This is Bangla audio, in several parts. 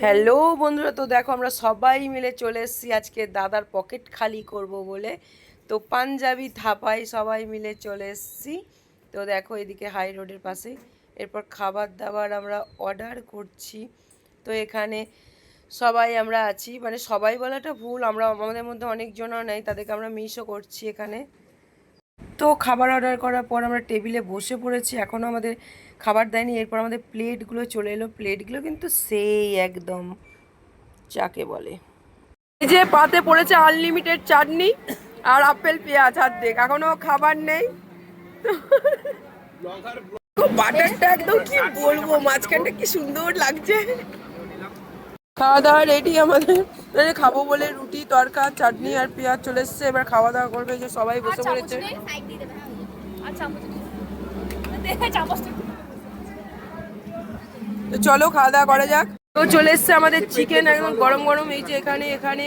হ্যালো বন্ধুরা, তো দেখো আমরা সবাই মিলে চলে এসেছি আজকে দাদার পকেট খালি করব বলে। তো পাঞ্জাবি থাপাই সবাই মিলে চলে এসেছি। তো দেখো এদিকে হাই রোডের পাশে। এরপর খাবার দাবার আমরা অর্ডার করছি। তো এখানে সবাই আমরা আছি, মানে সবাই বলাটা ভুল, আমরা আমাদের মধ্যে অনেকজনও নেই, তাদেরকে আমরা মিসও করছি এখানে। তো খাবার অর্ডার করার পর আমরা টেবিলে বসে পড়েছি, এখনও আমাদের খাবার দেয়নি। এরপর আমাদের প্লেটগুলো চলে এলো, প্লেটগুলো কিন্তু সেই একদম যাকে বলে। এই যে পাতে পড়েছে আনলিমিটেড চাটনি আর আপেল পেঁয়াজ, আর দেখ এখনো খাবার নেই। বাটারটা একদম কি বলবো, মাঝখানটা কি সুন্দর লাগছে। খাওয়া দাওয়া রেডি আমাদের, খাবো বলে রুটি তরকা চাটনি আর পেঁয়াজ চলে এসছে। এবার খাওয়া দাওয়া করবে, যে সবাই বসে পড়েছে। তো চলো খাওয়া দাওয়া করা যাক। তো চলে এসছে আমাদের চিকেন একদম গরম গরম, এই যে এখানে এখানে।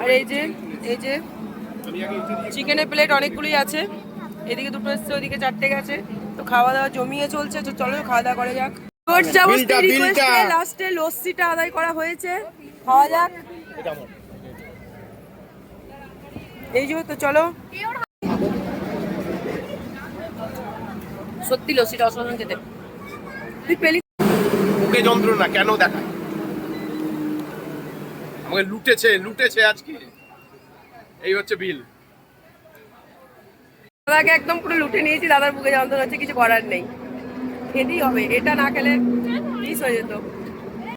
আর এই যে চিকেনের প্লেট অনেকগুলোই আছে, এদিকে দুটো এসছে ওইদিকে চারটে গেছে। তো খাওয়া দাওয়া জমিয়ে চলছে, তো চলো খাওয়া দাওয়া করা যাক। লাস্টে লস্যিটা আদায় করা হয়েছে, খাওয়া যাক। এই যে তো চলো, সত্যি লস্যিটা অসাধারণ খেতে। তুই পেলি মুখে যন্ত্রণা কেন দেখায়? আমাকে লুটেছে আজকে। এই হচ্ছে বিল। দাদাকে একদম পুরো লুটে নিয়েছি, দাদার বুকে যন্ত্রণা হচ্ছে, কিছু করার নেই, খেতেই হবে, এটা না খেলে মিস হয়ে যেত।